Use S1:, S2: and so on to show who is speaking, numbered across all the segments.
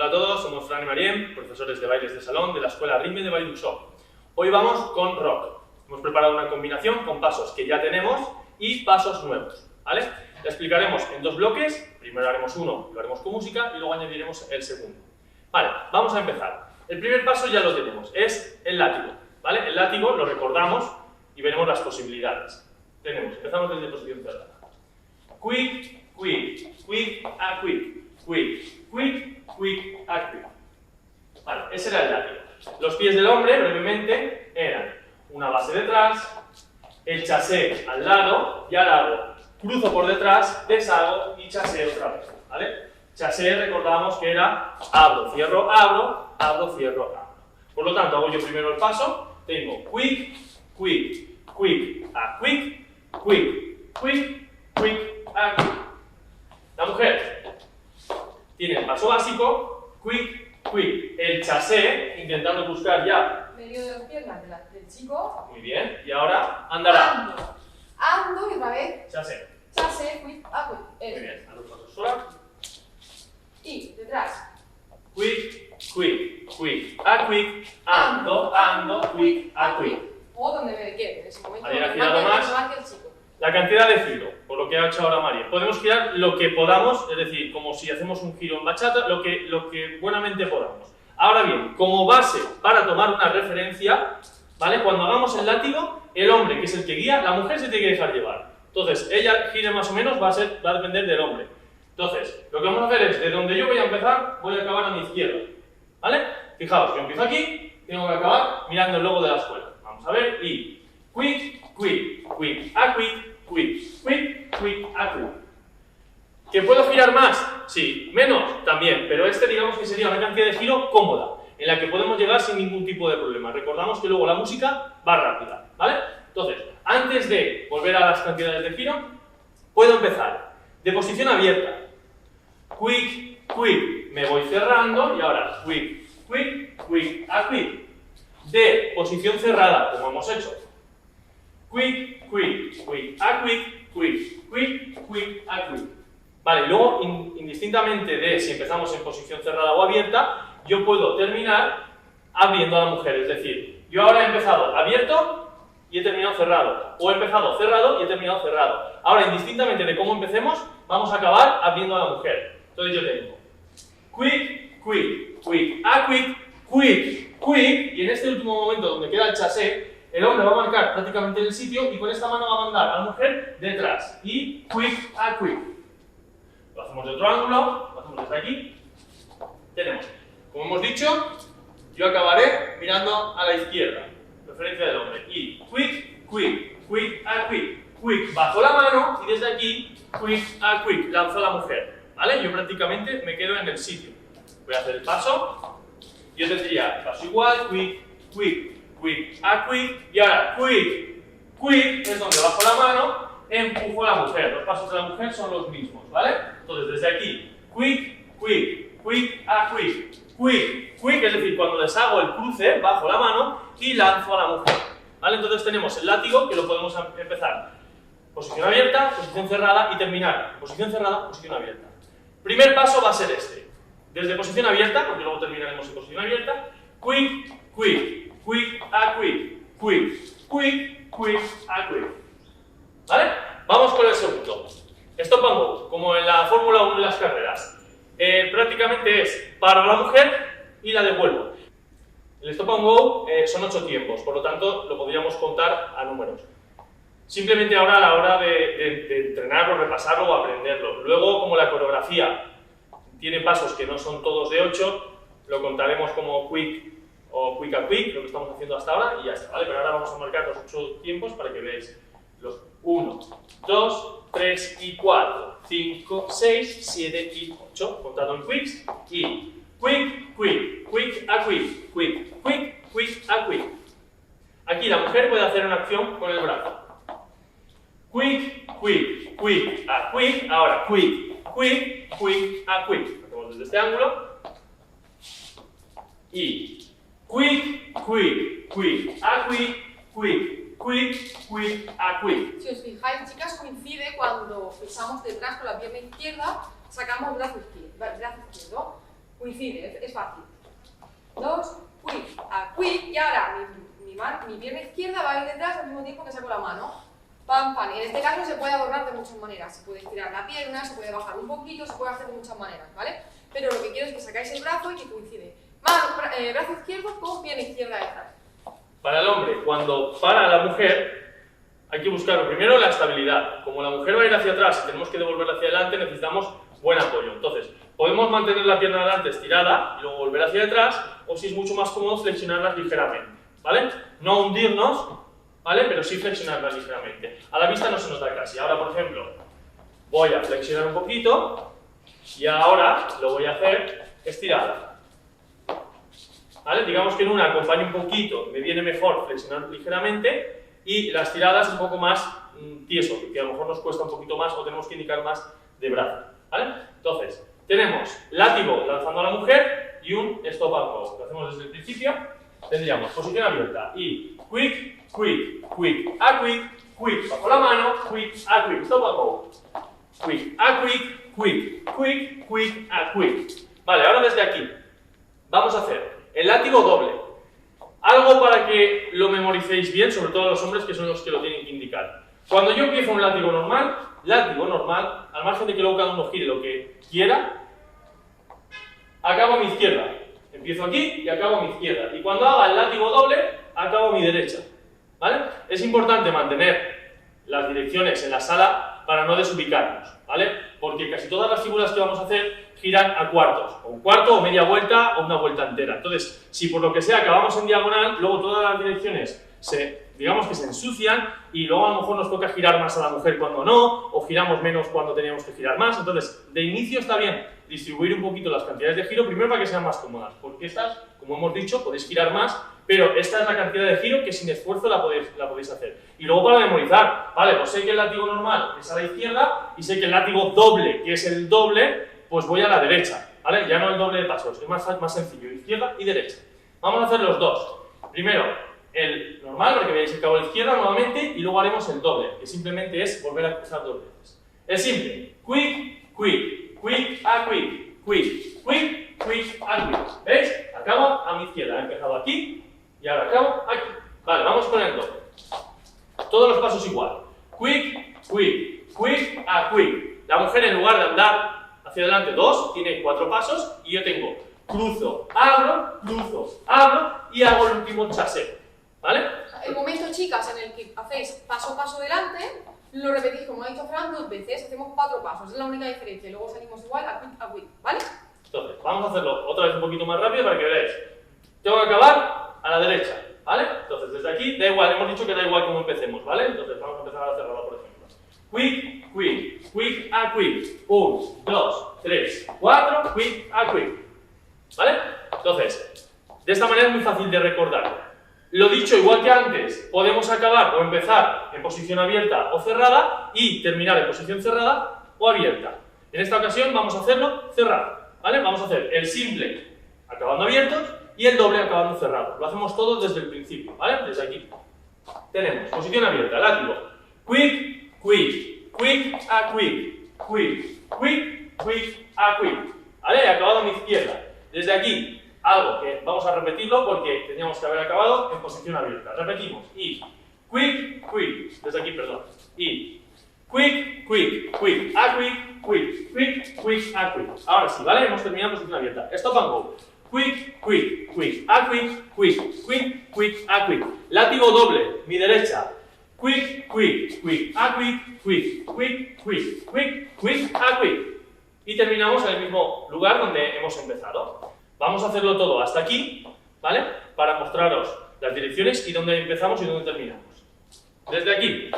S1: Hola a todos, somos Fran y Mariem, profesores de bailes de salón de la escuela Ritme de Baile du Shop. Hoy vamos con rock. Hemos preparado una combinación con pasos que ya tenemos y pasos nuevos, ¿vale? La explicaremos en dos bloques, primero haremos uno, lo haremos con música y luego añadiremos el segundo. Vale, vamos a empezar. El primer paso ya lo tenemos, es el látigo, ¿vale? El látigo lo recordamos y veremos las posibilidades. Empezamos desde posición cerrada. Quick, quick, quick, a quick, quick, quick, quick, a quick. Vale, ese era el látigo. Los pies del hombre, brevemente, eran una base detrás, el chassé al lado, y ahora hago cruzo por detrás, deshago y chassé otra vez, ¿vale? Chassé recordamos que era abro, cierro, abro, abro, cierro, abro. Por lo tanto, hago yo primero el paso, tengo quick, quick, quick, a quick, quick, quick, quick, a quick. La mujer tiene el paso básico, quick, quick, el chassé, intentando buscar ya.
S2: Medio de las piernas del chico.
S1: Muy bien, y ahora andará.
S2: Ando y otra vez.
S1: Chassé.
S2: Chassé, quick, a quick.
S1: Muy bien, a los pasos sola.
S2: Y detrás.
S1: Quick, quick, quick, a quick, ando, ando, quick, a quick.
S2: O donde me quede en ese momento.
S1: Ahí ha girado más.
S2: Que el chico.
S1: La cantidad de giro, por lo que ha hecho ahora María. Podemos girar lo que podamos, es decir, como si hacemos un giro en bachata, lo que buenamente podamos. Ahora bien, como base para tomar una referencia, ¿vale? Cuando hagamos el látigo, el hombre, que es el que guía, la mujer se tiene que dejar llevar. Entonces, ella gire más o menos, va a depender del hombre. Entonces, lo que vamos a hacer es, de donde yo voy a empezar, voy a acabar a mi izquierda, ¿vale? Fijaos, yo empiezo aquí, tengo que acabar mirando el logo de la escuela. Vamos a ver, y quick, quick, quick, a quick, quick, quick, quick, a quick. ¿Que puedo girar más? Sí. ¿Menos? También, pero este digamos que sería una cantidad de giro cómoda, en la que podemos llegar sin ningún tipo de problema. Recordamos que luego la música va rápida, ¿vale? Entonces, antes de volver a las cantidades de giro, puedo empezar de posición abierta. Quick, quick, me voy cerrando y ahora quick, quick, quick, a quick. De posición cerrada, como hemos hecho. Quick, quick, quick, a quick, quick, quick, quick, a quick. Vale, luego, indistintamente de si empezamos en posición cerrada o abierta, yo puedo terminar abriendo a la mujer. Es decir, yo ahora he empezado abierto y he terminado cerrado. O he empezado cerrado y he terminado cerrado. Ahora, indistintamente de cómo empecemos, vamos a acabar abriendo a la mujer. Entonces yo tengo quick, quick, quick, a quick, quick, quick, y en este último momento donde queda el chassé, el hombre va a marcar prácticamente el sitio y con esta mano va a mandar a la mujer detrás. Y quick, a quick. Lo hacemos de otro ángulo, lo hacemos desde aquí. Tenemos, como hemos dicho, yo acabaré mirando a la izquierda, referencia del hombre. Y quick, quick, quick, a quick, quick, bajo la mano y desde aquí, quick, a quick, lanzo a la mujer. ¿Vale? Yo prácticamente me quedo en el sitio. Voy a hacer el paso. Yo tendría el paso igual, quick, quick, quick, a quick. Y ahora, quick, quick, es donde bajo la mano, empujo a la mujer. Los pasos de la mujer son los mismos, ¿vale? Entonces, desde aquí, quick, quick, quick, a quick, quick, quick, es decir, cuando deshago el cruce, bajo la mano y lanzo a la mujer. ¿Vale? Entonces tenemos el látigo, que lo podemos empezar posición abierta, posición cerrada y terminar posición cerrada, posición abierta. Primer paso va a ser este. Desde posición abierta, porque luego terminaremos en posición abierta, quick, quick, quick, a quick, quick, quick, quick, a quick. ¿Vale? Vamos con el segundo. Stop and go, como en la Fórmula 1 de las carreras. Prácticamente es paro a la mujer y la devuelvo. El stop and go son 8 tiempos, por lo tanto lo podríamos contar a números. Simplemente ahora a la hora de entrenarlo, repasarlo o aprenderlo. Luego, como la coreografía tiene pasos que no son todos de 8, lo contaremos como quick o quick a quick, lo que estamos haciendo hasta ahora, y ya está, ¿vale? Pero ahora vamos a marcar los 8 tiempos para que veáis los 1, 2, 3 y 4, 5, 6, 7 y 8, contando en quicks, y quick, quick, quick a quick, quick, quick, quick a quick. Aquí la mujer puede hacer una acción con el brazo. Quick, quick, quick, a quick. Ahora, quick, quick, quick, a quick. Lo hacemos desde este ángulo. Y quick, quick, quick, a quick, quick, quick, quick, a quick.
S2: Si os fijáis, chicas, coincide cuando pisamos detrás con la pierna izquierda, sacamos brazo izquierdo. coincide, es fácil. 2, quick, a quick, y ahora mi pierna izquierda va a ir detrás al mismo tiempo que saco la mano. Pam, pam. En este caso se puede abordar de muchas maneras. Se puede estirar la pierna, se puede bajar un poquito, se puede hacer de muchas maneras, ¿vale? Pero lo que quiero es que sacáis el brazo y que coincide. Brazo izquierdo con pierna izquierda detrás.
S1: Para el hombre, cuando para la mujer, hay que buscar primero la estabilidad. Como la mujer va a ir hacia atrás y tenemos que devolverla hacia adelante, necesitamos buen apoyo. Entonces, podemos mantener la pierna adelante estirada y luego volver hacia atrás, o si es mucho más cómodo, flexionarlas ligeramente, ¿vale? No hundirnos, ¿vale? Pero sí flexionarlas ligeramente. A la vista no se nota casi. Ahora, por ejemplo, voy a flexionar un poquito y ahora lo voy a hacer estirada. ¿Vale? Digamos que en una acompañe un poquito, me viene mejor flexionar ligeramente, y las tiradas un poco más tieso, que a lo mejor nos cuesta un poquito más o tenemos que indicar más de brazo, ¿vale? Entonces, tenemos látigo lanzando a la mujer y un stop and go. Lo hacemos desde el principio. Tendríamos posición abierta y quick, quick, quick, a quick, quick, bajo la mano, quick, a quick, stop and go. Quick, a quick, quick, quick, quick, a quick. Vale, ahora desde aquí vamos a hacer el látigo doble. Algo para que lo memoricéis bien, sobre todo los hombres que son los que lo tienen que indicar. Cuando yo empiezo un látigo normal, al margen de que luego cada uno gire lo que quiera, acabo a mi izquierda. Empiezo aquí y acabo a mi izquierda. Y cuando haga el látigo doble, acabo a mi derecha. ¿Vale? Es importante mantener las direcciones en la sala para no desubicarnos, ¿vale? Porque casi todas las figuras que vamos a hacer giran a cuartos, o un cuarto, o media vuelta, o una vuelta entera. Entonces, si por lo que sea acabamos en diagonal, luego todas las direcciones digamos que se ensucian y luego a lo mejor nos toca girar más a la mujer cuando no, o giramos menos cuando teníamos que girar más. Entonces, de inicio está bien distribuir un poquito las cantidades de giro, primero para que sean más cómodas, porque estas, como hemos dicho, podéis girar más, pero esta es la cantidad de giro que sin esfuerzo la podéis hacer. Y luego para memorizar, vale, pues sé que el látigo normal es a la izquierda y sé que el látigo doble, que es el doble, pues voy a la derecha, ¿vale? Ya no el doble de pasos, es más sencillo, izquierda y derecha. Vamos a hacer los dos. Primero, el normal, para que veáis el cabo a la izquierda nuevamente, y luego haremos el doble, que simplemente es volver a cruzar dos veces. Es simple. Quick, quick, quick, a quick, quick, quick, quick, a quick. ¿Veis? Acabo a mi izquierda. He empezado aquí y ahora acabo aquí. Vale, vamos con el doble. Todos los pasos igual. Quick, quick, quick, a quick. La mujer, en lugar de andar hacia adelante 2, tiene 4 pasos, y yo tengo cruzo, abro y hago el último chaseo. ¿Vale?
S2: El momento, chicas, en el que hacéis paso a paso delante, lo repetís como ha dicho Fran 2 veces, hacemos 4 pasos, es la única diferencia, y luego salimos igual a quick, ¿vale?
S1: Entonces, vamos a hacerlo otra vez un poquito más rápido para que veáis. Tengo que acabar a la derecha, ¿vale? Entonces, desde aquí, da igual, hemos dicho que da igual cómo empecemos, ¿vale? Entonces, vamos a empezar a cerrarlo, por ejemplo. Quick, quick, quick, a quick. 1, 2, 3, 4, quick, a quick. ¿Vale? Entonces, de esta manera es muy fácil de recordar. Lo dicho, igual que antes, podemos acabar o empezar en posición abierta o cerrada y terminar en posición cerrada o abierta. En esta ocasión vamos a hacerlo cerrado, ¿vale? Vamos a hacer el simple acabando abiertos y el doble acabando cerrado. Lo hacemos todo desde el principio, ¿vale? Desde aquí. Tenemos posición abierta, látigo. Quick, quick, quick, a quick, quick, quick, quick, a quick. ¿Vale? Acabado a mi izquierda. Desde aquí. Algo que vamos a repetirlo porque teníamos que haber acabado en posición abierta. Repetimos. Y quick, quick. Desde aquí, perdón. Y quick, quick, quick, a quick, quick, quick, quick, a quick. Ahora sí, ¿vale? Hemos terminado en posición abierta. Stop and go. Quick, quick, quick, a quick, quick, quick, quick, a quick. Látigo doble, mi derecha. Quick, quick, quick, a quick, quick, quick, quick, quick, quick, a quick. Y terminamos en el mismo lugar donde hemos empezado. Vamos a hacerlo todo hasta aquí, ¿vale? Para mostraros las direcciones y dónde empezamos y dónde terminamos. Desde aquí,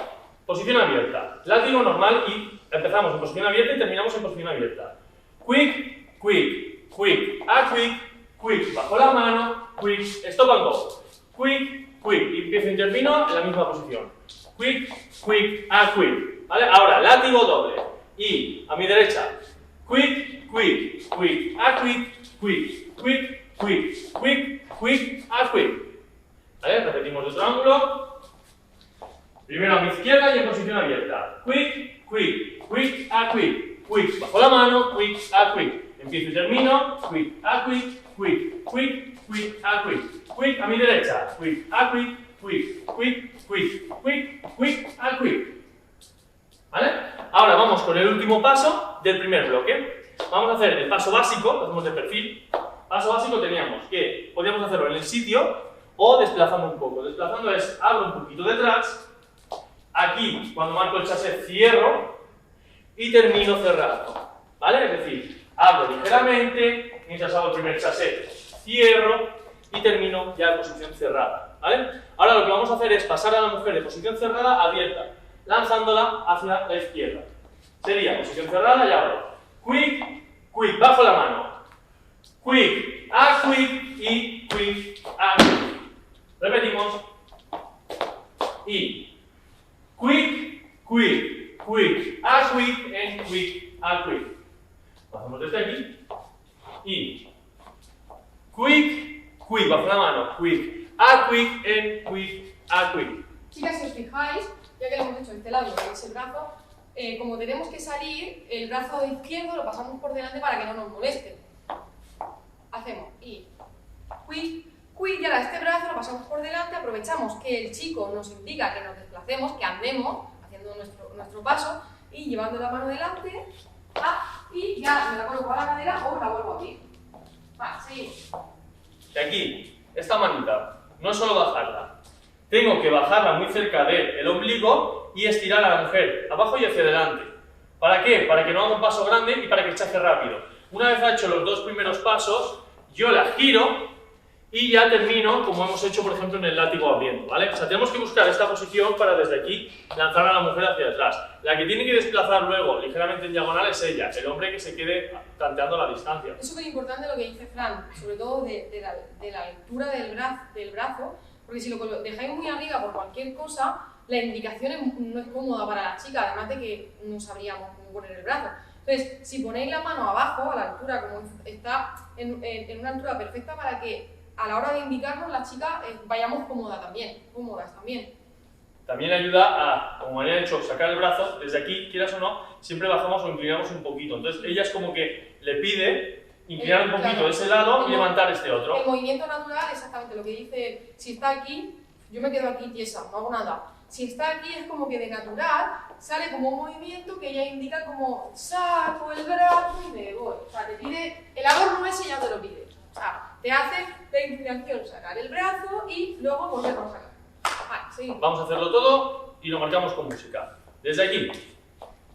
S1: posición abierta, látigo normal y empezamos en posición abierta y terminamos en posición abierta. Quick, quick, quick, a quick, quick, bajo la mano, quick, stop and go. Quick, quick, y empiezo y termino en la misma posición. Quick, quick, a quick, ¿vale? Ahora, látigo doble y a mi derecha. Quick, quick, quick, a quick, quick, quick, quick, quick, quick, a quick. ¿Vale? Repetimos de otro ángulo. Primero a mi izquierda y en posición abierta. Quick, quick, quick, a quick, quick, bajo la mano, quick, a quick. Empiezo y termino, quick, a quick, quick, quick, quick, a quick, quick a mi derecha, quick, a quick, quick, quick, quick, quick, quick, a quick. ¿Vale? Ahora vamos con el último paso del primer bloque. Vamos a hacer el paso básico, lo hacemos de perfil. Paso básico teníamos que podíamos hacerlo en el sitio o desplazando un poco. Desplazando es abro un poquito detrás, aquí cuando marco el chassé cierro y termino cerrando. ¿Vale? Es decir, abro ligeramente, mientras hago el primer chassé cierro y termino ya en posición cerrada. ¿Vale? Ahora lo que vamos a hacer es pasar a la mujer de posición cerrada a abierta, lanzándola hacia la izquierda. Sería posición cerrada y abro. Quick, quick, bajo la mano. Quick, a quick y quick, a quick. Repetimos. Y quick, quick, quick, a quick and quick, a quick. Lo hacemos desde aquí. Y quick, quick, bajo la mano. Quick, a quick and quick, a quick.
S2: Chicas, si os fijáis, ya que lo hemos hecho este lado, que es el brazo, como tenemos que salir, el brazo izquierdo lo pasamos por delante para que no nos moleste. Hacemos y quick, quick, y ahora este brazo lo pasamos por delante, aprovechamos que el chico nos indica que nos desplacemos, que andemos, haciendo nuestro paso y llevando la mano delante, y ya me la coloco a la cadera o la vuelvo a abrir. Vale, seguimos.
S1: Y aquí, esta manita, no es solo bajarla, tengo que bajarla muy cerca del ombligo y estirar a la mujer, abajo y hacia adelante. ¿Para qué? Para que no haga un paso grande y para que chace rápido. Una vez ha hecho los dos primeros pasos, yo la giro y ya termino como hemos hecho, por ejemplo, en el látigo abriendo, ¿vale? O sea, tenemos que buscar esta posición para desde aquí lanzar a la mujer hacia atrás. La que tiene que desplazar luego ligeramente en diagonal es ella, el hombre que se quede tanteando la distancia.
S2: Es súper importante lo que dice Fran, sobre todo de la altura del brazo, porque si lo dejáis muy arriba por cualquier cosa, la indicación no es cómoda para la chica, además de que no sabríamos cómo poner el brazo. Entonces, si ponéis la mano abajo, a la altura, como está en una altura perfecta para que a la hora de indicarnos la chica vayamos cómodas también.
S1: También ayuda a, como María ha dicho, sacar el brazo, desde aquí, quieras o no, siempre bajamos o inclinamos un poquito. Entonces ella es como que le pide inclinar un poquito de ese lado y levantar este otro.
S2: El movimiento natural, exactamente lo que dice, si está aquí, yo me quedo aquí tiesa, no hago nada. Si está aquí es como que de natural sale como un movimiento que ella indica como saco el brazo y me voy. O sea, te pide, el adorno ese ya te lo pide. O sea, te hace la inclinación sacar el brazo y luego volverlo a sacar. Vale, seguimos.
S1: Vamos a hacerlo todo y lo marcamos con música. Desde aquí.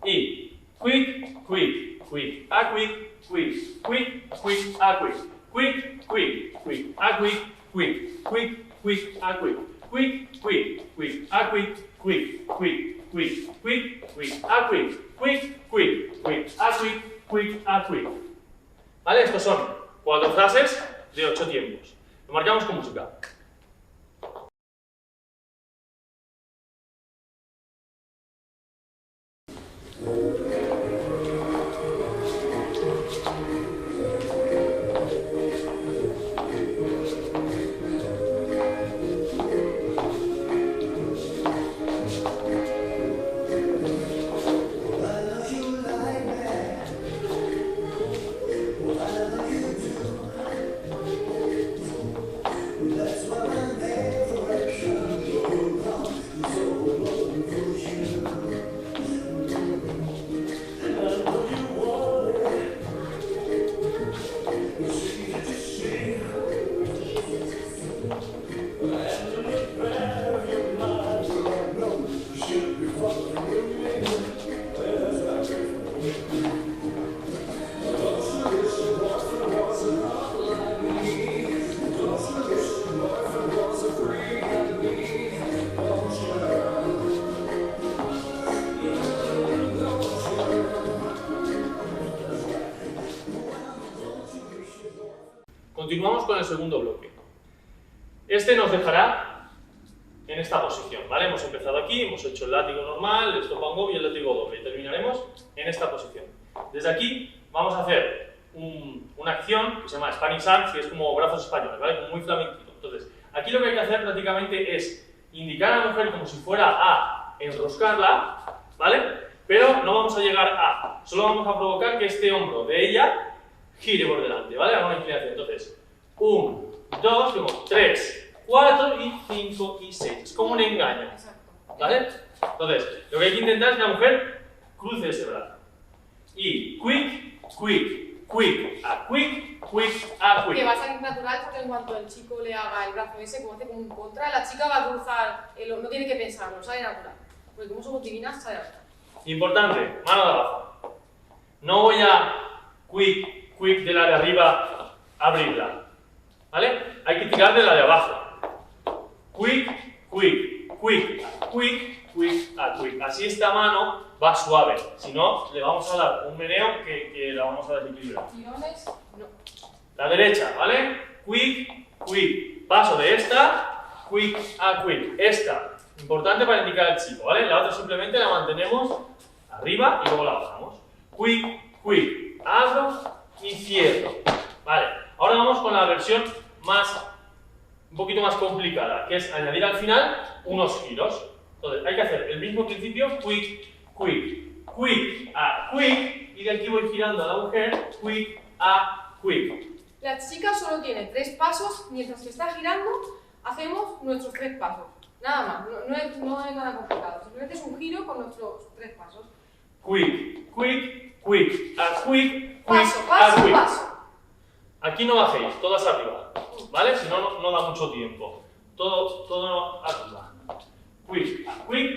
S1: Y quick, quick, quick, a quick, quick, quick, quick, a quick, quick, quick, quick, a quick, quick, quick, quick, a quick, quick, quick, quick, a quick, quick, quick, quick, quick, quick, a quick, quick, quick, quick, a quick, quick, a quick. ¿Vale? Estos son 4 frases de 8 tiempos. Lo marcamos con música. Continuamos con el segundo bloque. Este nos dejará en esta posición, ¿vale? Hemos empezado aquí, hemos hecho el látigo normal, el stop and go y el látigo doble. Y terminaremos en esta posición. Desde aquí vamos a hacer una acción que se llama Spanish Arms, que es como brazos españoles, ¿vale? Como muy flamenquito. Entonces, aquí lo que hay que hacer prácticamente es indicar a la mujer como si fuera a enroscarla, ¿vale? Pero no vamos a llegar a, solo vamos a provocar que este hombro de ella gire por delante, ¿vale? Haga una inclinación. Entonces, 1, 2, 3, 4 y 5 y 6. Es como un engaño,
S2: Exacto.
S1: ¿vale? Entonces, lo que hay que intentar es que la mujer cruce ese brazo. Y quick, quick, quick, a quick, quick, a quick.
S2: Que va a salir natural porque en cuanto el chico le haga el brazo ese, como hace como un contra, la chica va a cruzar, no tiene que pensarlo, sale natural. Porque como somos divinas, sale natural.
S1: Importante, mano de abajo. No voy a quick de la de arriba abrirla, ¿vale? Hay que tirar de la de abajo. Quick, quick, quick, quick, quick, a quick. Así esta mano va suave, si no le vamos a dar un meneo que la vamos a desequilibrar.
S2: Tirones, no.
S1: La derecha, ¿vale? Quick, quick. Paso de esta, quick a quick. Esta, importante para indicar al chico, ¿vale? La otra simplemente la mantenemos arriba y luego la bajamos. Quick, quick. Abro y cierro. Vale, ahora vamos con la versión un poquito más complicada, que es añadir al final unos giros. Entonces, hay que hacer el mismo principio, quick, quick, quick a quick, y de aquí voy girando a la mujer, quick a quick.
S2: La chica solo tiene 3 pasos, mientras que está girando, hacemos nuestros 3 pasos. Nada más, no es nada complicado. Simplemente es un giro con nuestros 3 pasos.
S1: Quick, quick, quick, a quick,
S2: Paso,
S1: quick, a
S2: paso,
S1: quick.
S2: paso.
S1: Aquí no bajéis, todas arriba, ¿vale? Si no, no da mucho tiempo. Todo arriba. Quick,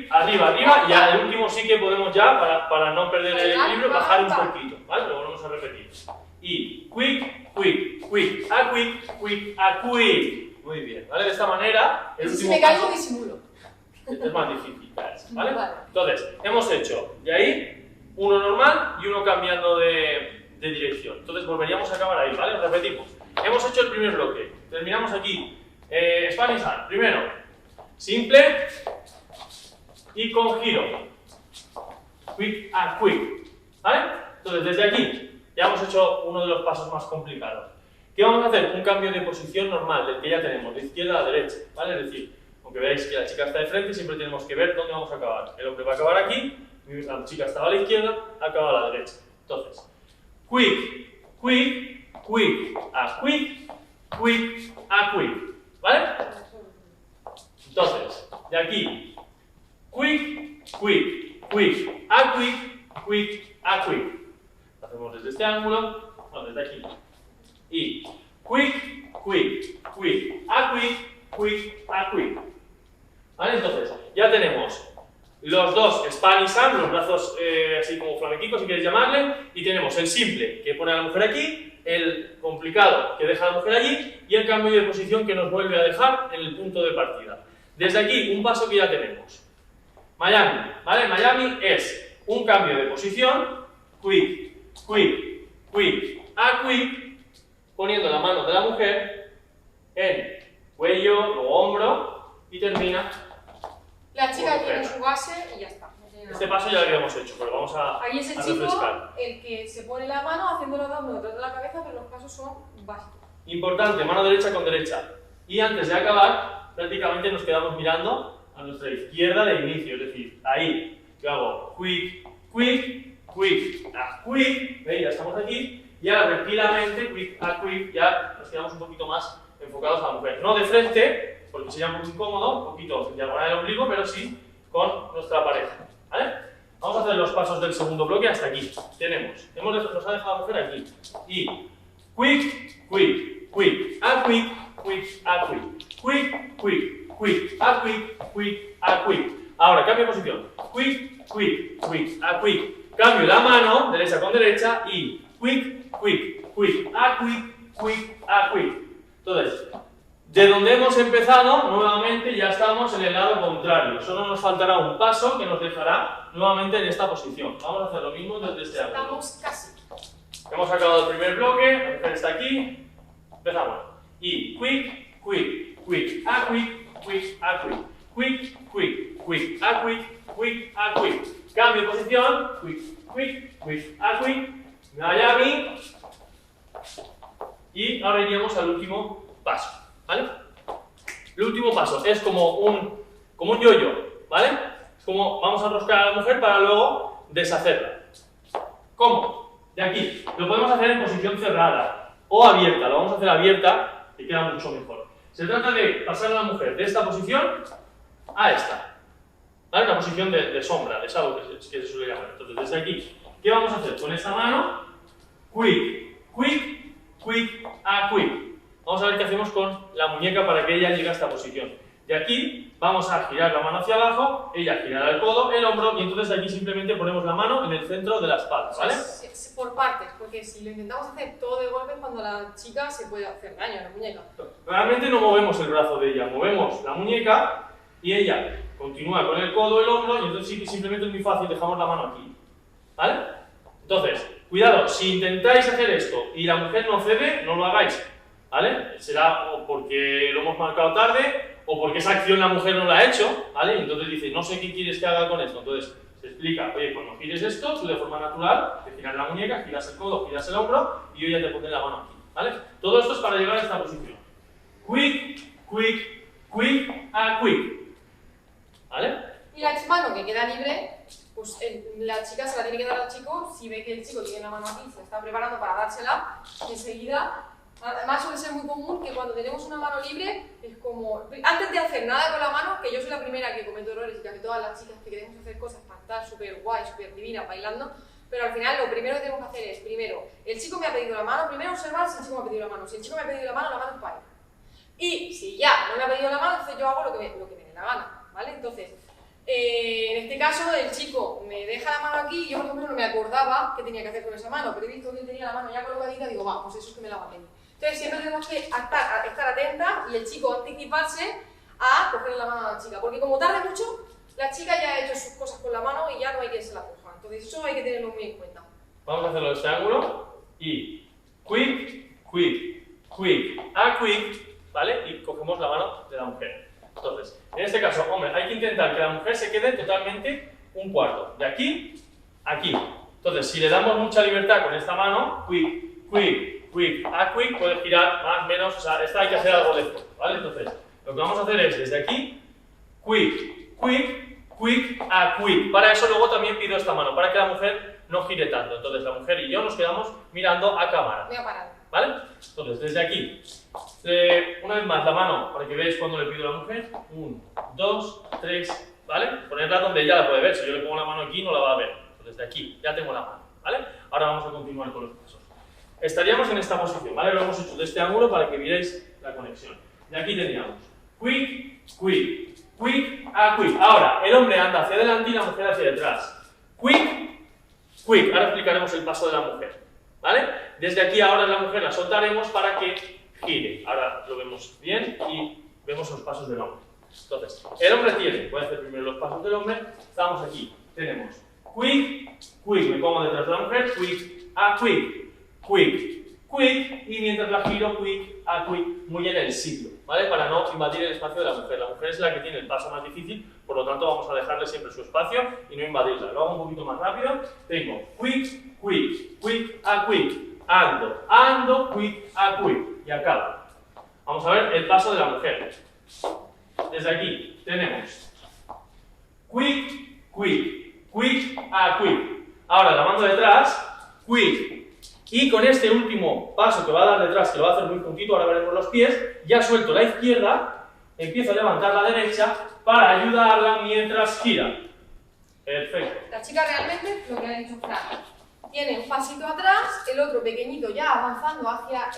S1: arriba, arriba, y al último sí que podemos ya, para no perder el equilibrio, bajar un poquito, ¿vale? Lo volvemos a repetir. Y quick, a quick, a quick. Muy bien, ¿vale? De esta manera, el
S2: Y si
S1: último
S2: me caigo,
S1: paso
S2: disimulo.
S1: es más difícil, ¿vale?
S2: Vale.
S1: Entonces, hemos hecho de ahí uno normal y uno cambiando de dirección. Entonces volveríamos a acabar ahí, ¿vale? Repetimos. Hemos hecho el primer bloque. Terminamos aquí. Spanish hand. Primero, simple y con giro. Quick a quick. ¿Vale? Entonces, desde aquí ya hemos hecho uno de los pasos más complicados. ¿Qué vamos a hacer? Un cambio de posición normal, del que ya tenemos, de izquierda a derecha. ¿Vale? Es decir, aunque veáis que la chica está de frente, siempre tenemos que ver dónde vamos a acabar. El hombre va a acabar aquí, la chica estaba a la izquierda, acaba a la derecha. Entonces, quick, a quick, a quick. ¿Vale? Entonces, de aquí, quick, a quick, a quick. Lo hacemos desde este ángulo, no, desde aquí. Y quick, a quick, a quick. ¿Vale? Entonces, ya tenemos los dos Spanish arm, los brazos así como flamenquicos, si queréis llamarle, y tenemos el simple que pone a la mujer aquí, el complicado que deja a la mujer allí, y el cambio de posición que nos vuelve a dejar en el punto de partida. Desde aquí, un paso que ya tenemos. Miami, ¿vale? Miami es un cambio de posición, quick, a quick, poniendo la mano de la mujer en cuello o hombro y termina.
S2: La chica
S1: Por
S2: tiene
S1: mujer.
S2: su base y ya está. No tiene nada.
S1: Este paso ya lo habíamos hecho, pero vamos a
S2: Ahí es el
S1: refrescar.
S2: chico el que se pone la mano haciéndolo dando detrás de la cabeza, pero los pasos son básicos.
S1: Importante, mano derecha con derecha. Y antes de acabar, prácticamente nos quedamos mirando a nuestra izquierda de inicio, es decir, ahí yo hago quick, a quick, ¿veis? Ya estamos aquí, y ahora tranquilamente, quick, a quick, ya nos quedamos un poquito más enfocados a la mujer. No de frente, porque sería un poco incómodo, un poquito en diagonal del ombligo, pero sí con nuestra pareja, ¿vale? Vamos a hacer los pasos del segundo bloque hasta aquí. Nos ha dejado la mujer aquí. Y quick, a quick, a quick, a quick. Ahora, cambio de posición. Quick, a quick. Cambio la mano, derecha con derecha, y quick, a quick. Entonces, de donde hemos empezado, nuevamente ya estamos en el lado contrario. Solo nos faltará un paso que nos dejará nuevamente en esta posición. Vamos a hacer lo mismo desde este ángulo.
S2: Estamos casi.
S1: Hemos acabado el primer bloque, la mujer está aquí. Empezamos. Y quick, a quick, a quick. Cambio de posición. Quick, a quick. Miami. Y ahora iríamos al último paso. ¿Vale? El último paso es como un yo-yo, ¿vale? Es como vamos a enroscar a la mujer para luego deshacerla. ¿Cómo? De De aquí, lo podemos hacer en posición cerrada o abierta. Lo vamos a hacer abierta, que queda mucho mejor. Se trata de pasar a la mujer de esta posición a esta. ¿Vale? Una posición de sombra, de shadow, que se suele llamar. Entonces, desde aquí, ¿qué vamos a hacer? Con esta mano, quick, quick, quick, quick. Vamos a ver qué hacemos con la muñeca para que ella llegue a esta posición. De aquí vamos a girar la mano hacia abajo, ella girará el codo, el hombro, y entonces de aquí simplemente ponemos la mano en el centro de la espalda, ¿vale?
S2: Por partes, porque si lo intentamos hacer todo de golpe, cuando la chica se puede hacer daño a la muñeca.
S1: Realmente no movemos el brazo de ella, movemos la muñeca y ella continúa con el codo, el hombro, y entonces sí que simplemente es muy fácil, dejamos la mano aquí, ¿vale? Entonces, cuidado, si intentáis hacer esto y la mujer no cede, no lo hagáis, ¿vale? Será o porque lo hemos marcado tarde o porque esa acción la mujer no la ha hecho, ¿vale? Y entonces dice, no sé qué quieres que haga con esto. Entonces se explica, oye, cuando gires esto, tú de forma natural, te giras la muñeca, giras el codo, giras el hombro y yo ya te pondré la mano aquí, ¿vale? Todo esto es para llegar a esta posición. Quick, quick, quick, quick, ¿vale?
S2: Y la mano que queda libre, pues la chica se la tiene que dar al chico. Si ve que el chico tiene la mano aquí, se está preparando para dársela, enseguida. Además suele ser muy común que cuando tenemos una mano libre, es como, antes de hacer nada con la mano, que yo soy la primera que cometo errores y que todas las chicas que queremos hacer cosas para estar súper guay, súper divina, bailando, pero al final lo primero que tenemos que hacer es, primero, el chico me ha pedido la mano, primero observar si el chico me ha pedido la mano. Si el chico me ha pedido la mano es para él. Y si ya no me ha pedido la mano, entonces yo hago lo que me dé la gana, ¿vale? Entonces, en este caso, el chico me deja la mano aquí y yo, por ejemplo, no me acordaba qué tenía que hacer con esa mano, pero he visto que él tenía la mano ya colocadita, digo, va, pues eso es que me la va a pedir. Entonces siempre tenemos que estar atentas y el chico anticiparse a cogerle la mano a la chica, porque como tarde mucho, la chica ya ha hecho sus cosas con la mano y ya no hay quien se la coja. Entonces eso hay que tenerlo muy en cuenta.
S1: Vamos a hacerlo de este ángulo y quick, quick, quick, quick, ¿vale? Y cogemos la mano de la mujer. Entonces, en este caso, hombre, hay que intentar que la mujer se quede totalmente un cuarto, de aquí a aquí. Entonces, si le damos mucha libertad con esta mano, quick, quick, quick, quick, puede girar más, menos, o sea, esta hay que hacer algo de esto, ¿vale? Entonces, lo que vamos a hacer es, desde aquí, quick, quick, quick, quick. Para eso luego también pido esta mano, para que la mujer no gire tanto. Entonces, la mujer y yo nos quedamos mirando a cámara.
S2: Voy a parar.
S1: ¿Vale? Entonces, desde aquí, una vez más la mano, para que veáis cuando le pido a la mujer. 1, 2, 3, ¿vale? Ponerla donde ella la puede ver. Si yo le pongo la mano aquí, no la va a ver. Entonces, desde aquí, ya tengo la mano, ¿vale? Ahora vamos a continuar con los pasos. Estaríamos en esta posición, ¿vale? Lo hemos hecho de este ángulo para que vierais la conexión. De aquí teníamos quick, quick, quick, quick. Ahora, el hombre anda hacia adelante y la mujer hacia detrás. Quick, quick. Ahora explicaremos el paso de la mujer, ¿vale? Desde aquí ahora la mujer la soltaremos para que gire. Ahora lo vemos bien y vemos los pasos del hombre. Entonces, el hombre tiene, voy a hacer primero los pasos del hombre. Estamos aquí, tenemos quick, quick, me pongo detrás de la mujer, quick, quick, quick, quick, y mientras la giro, quick, quick, muy en el sitio, ¿vale? Para no invadir el espacio de la mujer. La mujer es la que tiene el paso más difícil, por lo tanto vamos a dejarle siempre su espacio y no invadirla. Lo hago un poquito más rápido. Tengo quick, quick, quick, quick, ando, quick, quick, y acabo. Vamos a ver el paso de la mujer. Desde aquí tenemos quick, quick, quick, quick. Ahora la mando detrás, quick. Y con este último paso que va a dar detrás, que lo va a hacer muy juntito, ahora veremos los pies, ya suelto la izquierda, empiezo a levantar la derecha para ayudarla mientras gira. Perfecto.
S2: La chica realmente, lo que ha dicho Fran, tiene un pasito atrás, el otro pequeñito ya avanzando hacia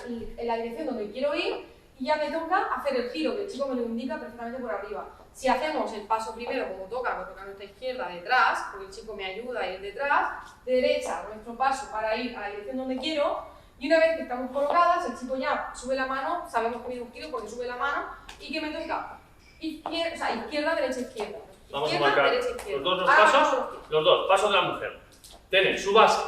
S2: la dirección donde quiero ir, y ya me toca hacer el giro, que el chico me lo indica perfectamente por arriba. Si hacemos el paso primero como toca, me toca nuestra izquierda detrás, porque el chico me ayuda a ir detrás, de derecha nuestro paso para ir a la dirección donde quiero, y una vez que estamos colocadas, el chico ya sube la mano, sabemos que viene un giro porque sube la mano, y que me toca izquierda, derecha, izquierda.
S1: Vamos a
S2: Izquierda,
S1: marcar
S2: derecha, izquierda.
S1: los dos pasos, los dos pasos de la mujer. Tiene su base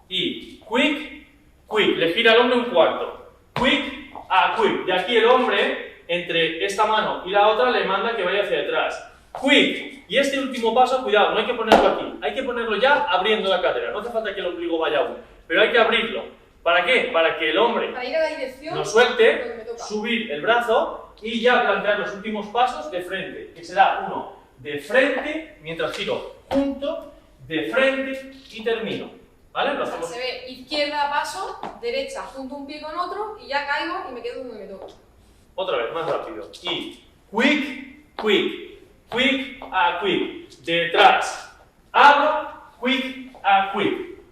S1: y quick, quick, le gira al hombre un cuarto, quick, quick. De aquí el hombre, entre esta mano y la otra, le manda que vaya hacia detrás. Quick. Y este último paso, cuidado, no hay que ponerlo aquí, hay que ponerlo ya abriendo la cadera. No hace falta que el ombligo vaya aún, pero hay que abrirlo. ¿Para qué? Para que el hombre
S2: para ir a la dirección
S1: lo suelte, subir el brazo y ya plantear los últimos pasos de frente, que será uno de frente, mientras giro junto, de frente y termino. ¿Vale? Lo
S2: O sea,
S1: hacemos
S2: se ve izquierda paso, derecha junto un pie con otro y ya caigo y me quedo donde me toca.
S1: otra vez, más rápido. Y quick, quick, quick a quick. Detrás. Abro, quick a quick.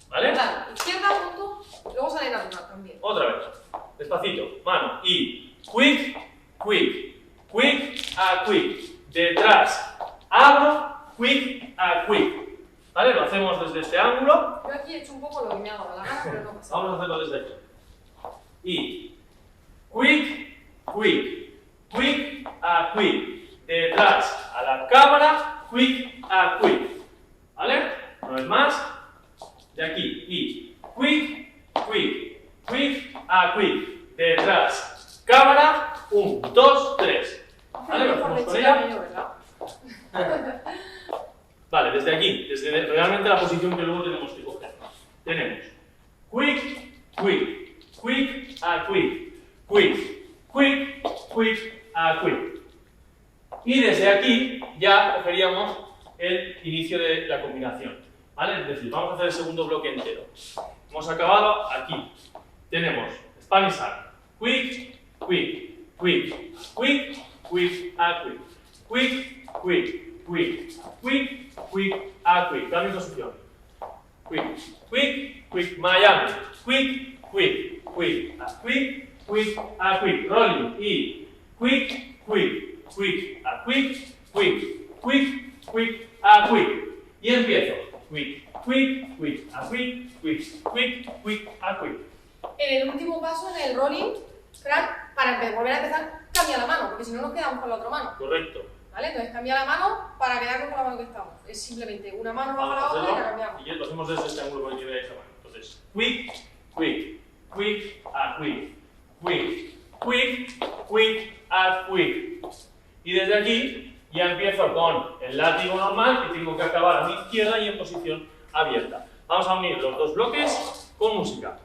S1: ¿Vale?
S2: Claro, izquierda junto, luego sale natural también.
S1: Otra vez. Despacito. Mano. Y quick, quick, quick a quick. Detrás. Abro, quick a quick. ¿Vale? Lo hacemos desde este ángulo.
S2: Yo aquí he hecho un poco lo que me ha dado la gana, pero no pasa nada.
S1: Vamos a hacerlo desde aquí. Y quick, quick, quick a quick. Detrás a la cámara, quick a quick. ¿Vale? Una vez más. De aquí. Y quick, quick, quick a quick. Detrás. Cámara. 1, 2, 3. ¿Vale? Lo hacemos con ella. Vale, desde aquí, desde realmente la posición que luego tenemos que coger. Tenemos quick, quick, quick a quick, quick, quick, quick a quick. Y desde aquí ya cogeríamos el inicio de la combinación. ¿Vale? Es decir, vamos a hacer el segundo bloque entero. Hemos acabado aquí. Tenemos Spanish Arm. Quick, quick, quick, quick, quick a quick, quick, quick, quick, quick, quick a quick. Cambio de posición. Quick, quick, quick, Miami. Quick, quick, quick, a quick, quick, a quick. Rolling. Y quick, quick, quick, a quick, quick, quick, quick, a quick. Y empiezo. Quick, quick, quick, a quick, quick, quick, quick, a quick.
S2: En el último paso, en el rolling, Fran, para volver a empezar, cambia la mano, porque si no nos quedamos con la otra mano.
S1: Correcto.
S2: ¿Vale? Entonces cambia la mano para quedarnos con la mano que estamos. Es simplemente una mano baja la otra y la cambiamos.
S1: Y lo hacemos desde este ángulo porque tiene esa mano. Entonces, quick, quick, quick, a quick, quick, quick, quick, a quick. Y desde aquí ya empiezo con el látigo normal que tengo que acabar a mi izquierda y en posición abierta. Vamos a unir los dos bloques con música.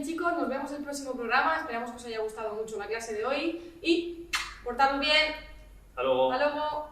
S2: bien, chicos, nos vemos en el próximo programa. Esperamos que os haya gustado mucho la clase de hoy y portaros bien.
S1: Hasta luego.
S2: Hasta luego.